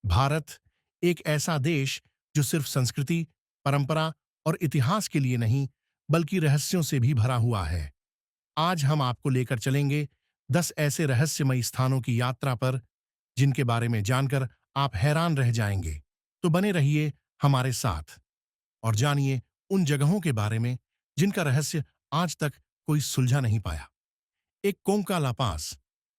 भारत एक ऐसा देश जो सिर्फ संस्कृति, परंपरा और इतिहास के लिए नहीं, बल्कि रहस्यों से भी भरा हुआ है। आज हम आपको लेकर चलेंगे 10 ऐसे रहस्यमयी स्थानों की यात्रा पर, जिनके बारे में जानकर आप हैरान रह जाएंगे। तो बने रहिए हमारे साथ और जानिए उन जगहों के बारे में जिनका रहस्य आज तक कोई सुलझा नहीं पाया। एक कोंका ला पास,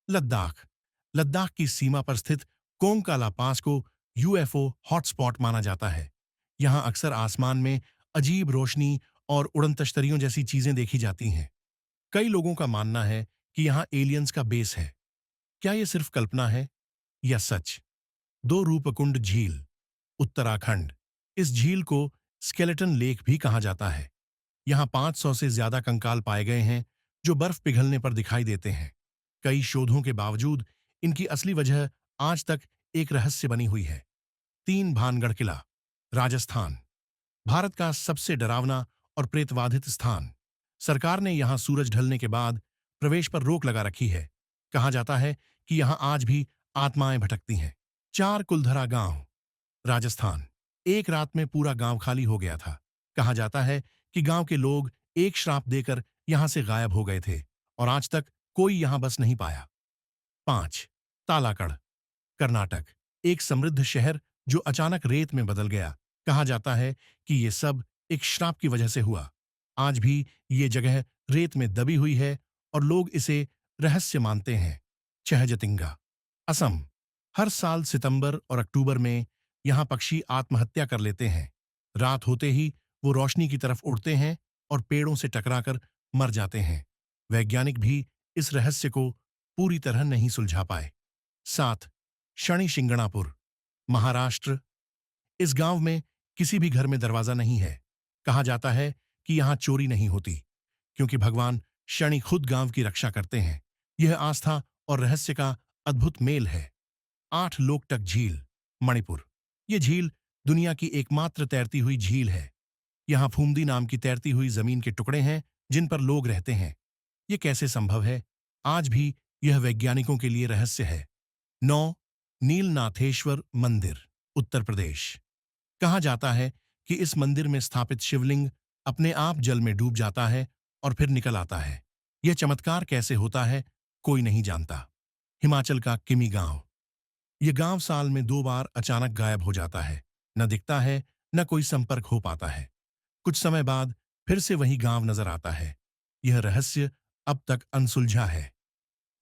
लद्दाख। लद्दाख की सीमा पर स्थित कोंका ला पास को यूएफओ हॉटस्पॉट माना जाता है। यहां अक्सर आसमान में अजीब रोशनी और उड़नतश्तरियों जैसी चीजें देखी जाती हैं। कई लोगों का मानना है कि यहां एलियंस का बेस है। क्या यह सिर्फ कल्पना है या सच? दो रूपकुंड झील, उत्तराखंड। इस झील को स्केलेटन लेक भी कहा जाता है। यहां 500 से ज्यादा कंकाल पाए गए हैं, जो बर्फ पिघलने पर दिखाई देते हैं। कई शोधों के बावजूद इनकी असली वजह आज तक एक रहस्य बनी हुई है। तीन भानगढ़ किला, राजस्थान। भारत का सबसे डरावना और प्रेतवाधित स्थान। सरकार ने यहां सूरज ढलने के बाद प्रवेश पर रोक लगा रखी है। कहा जाता है कि यहां आज भी आत्माएं भटकती हैं। चार कुलधरा गांव, राजस्थान। एक रात में पूरा गांव खाली हो गया था। कहा जाता है कि गांव के लोग एक श्राप देकर यहां से गायब हो गए थे और आज तक कोई यहां बस नहीं पाया। 5 तालाकड़, कर्नाटक। एक समृद्ध शहर जो अचानक रेत में बदल गया। कहा जाता है कि ये सब एक श्राप की वजह से हुआ। आज भी ये जगह रेत में दबी हुई है और लोग इसे रहस्य मानते हैं। चहजतिंगा, असम। हर साल सितंबर और अक्टूबर में यहां पक्षी आत्महत्या कर लेते हैं। रात होते ही वो रोशनी की तरफ उड़ते हैं और पेड़ों से टकराकर मर जाते हैं। वैज्ञानिक भी इस रहस्य को पूरी तरह नहीं सुलझा पाए। 7 शनि शिंगणापुर, महाराष्ट्र। इस गांव में किसी भी घर में दरवाजा नहीं है। कहा जाता है कि यहां चोरी नहीं होती, क्योंकि भगवान शनि खुद गांव की रक्षा करते हैं। यह आस्था और रहस्य का अद्भुत मेल है। 8 लोकटक झील, मणिपुर। यह झील दुनिया की एकमात्र तैरती हुई झील है। यहां फूमदी नाम की तैरती हुई जमीन के टुकड़े हैं, जिन पर लोग रहते हैं। ये कैसे संभव है? आज भी यह वैज्ञानिकों के लिए रहस्य है। 9 नीलनाथेश्वर मंदिर, उत्तर प्रदेश। कहा जाता है कि इस मंदिर में स्थापित शिवलिंग अपने आप जल में डूब जाता है और फिर निकल आता है। यह चमत्कार कैसे होता है, कोई नहीं जानता। हिमाचल का किमी गांव। यह गांव साल में 2 बार अचानक गायब हो जाता है। न दिखता है, न कोई संपर्क हो पाता है। कुछ समय बाद फिर से वही गांव नजर आता है। यह रहस्य अब तक अनसुलझा है।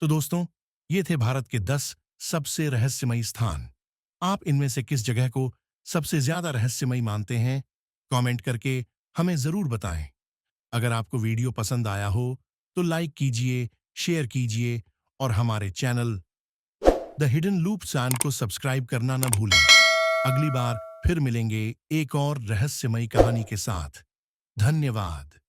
तो दोस्तों, ये थे भारत के 10 सबसे रहस्यमयी स्थान। आप इनमें से किस जगह को सबसे ज्यादा रहस्यमयी मानते हैं? कमेंट करके हमें जरूर बताएं। अगर आपको वीडियो पसंद आया हो तो लाइक कीजिए, शेयर कीजिए और हमारे channel the hidden loop channel को सब्सक्राइब करना न भूलें। अगली बार फिर मिलेंगे एक और रहस्यमयी कहानी के साथ। धन्यवाद।